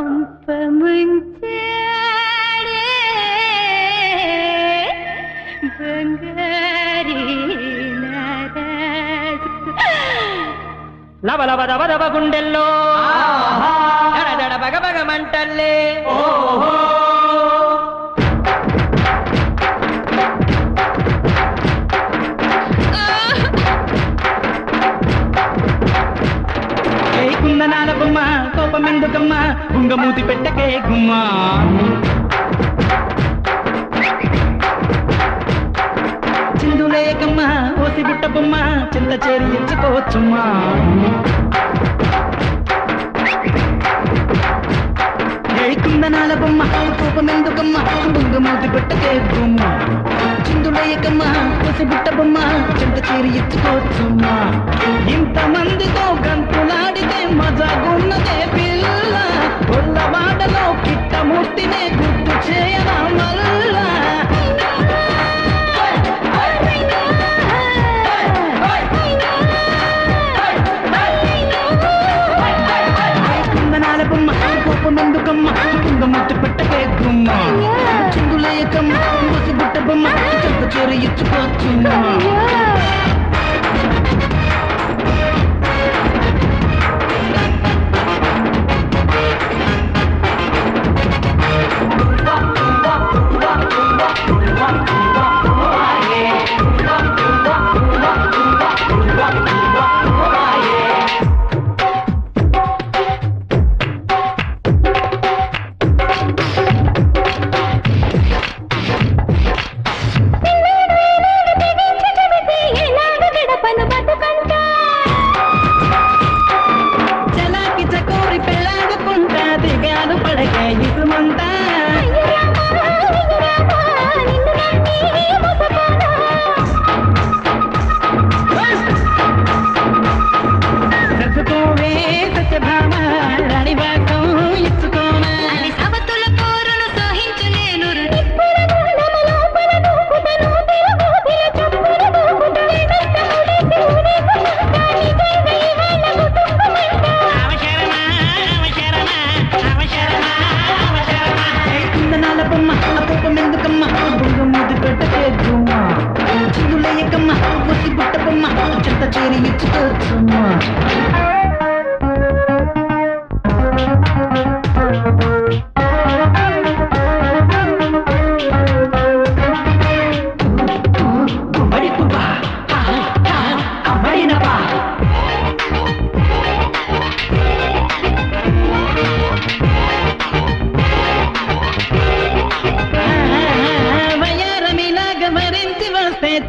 కొంప ముంచాడే బంగారీ లవ లవ దవ దవ గుండెల్లో దడ దడ బగ బగ మంటల్లే కుందనాల బొమ్మ కోపమెందుకమ్మ గుంగమూతి పెట్టకే గుమ్మ చిందులేకమ్మ ఓసి బుట్ట బొమ్మ చింత చేరి ఇచ్చుకోవచ్చుమ్మా కుందనాల బొమ్మ కోపమెందుకమ్మ గుంగమూతి పెట్టకే గుమ్మ చిందులేకమ్మ ఓసి బుట్ట బొమ్మ చింత చేరి ఇచ్చుకోవచ్చుమ్మా ఇంతమందితో గంతులాడితే మజాగున్నదే పిల్ల కొల్లవాడలో కిట్టమూర్తినే గుర్తు చేయనా మల్లా కుందనాల బొమ్మ కోపమెందుకమ్మ కుంగముట్టు పెట్టకే గుమ్మ చిందులేకమ్మ ఓసి బుట్ట బొమ్మ చింత చేరి ఇచ్చుకోవచ్చుమ్మా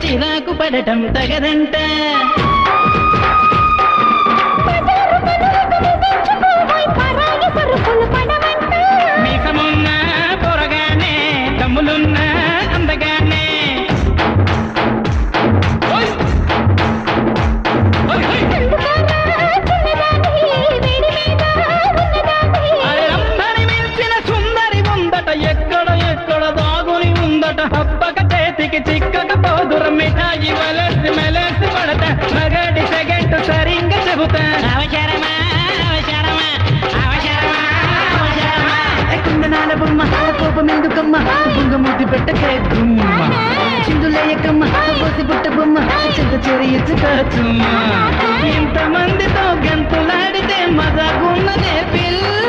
చిరాకు పడటం తగదంట మీసమున్న పొరగానే దమ్ములున్న అందగానే అందరి మించిన సుందరి ఉందట ఎక్కడ ఎక్కడ దాగుని ఉందట హప్పక చేతికి చిక్కక పోదుర మిఠాయి వలసి మెలసి పడతా మగడి సెగెంటు సరింగ చెబుతా అవసరమా అవసరమా అవసరమా అవసరమా కుందనాల బొమ్మ కోపమెందుకమ్మ గుంగమూతి పెట్టకే గుమ్మ చిందులేయకమ్మ పోసి పుట్ట బొమ్మ చింత చెరి ఇచ్చుకోవచ్చుమ్మా ఇంతమందితో గంతులాడితే మజాగున్నదే పిల్ల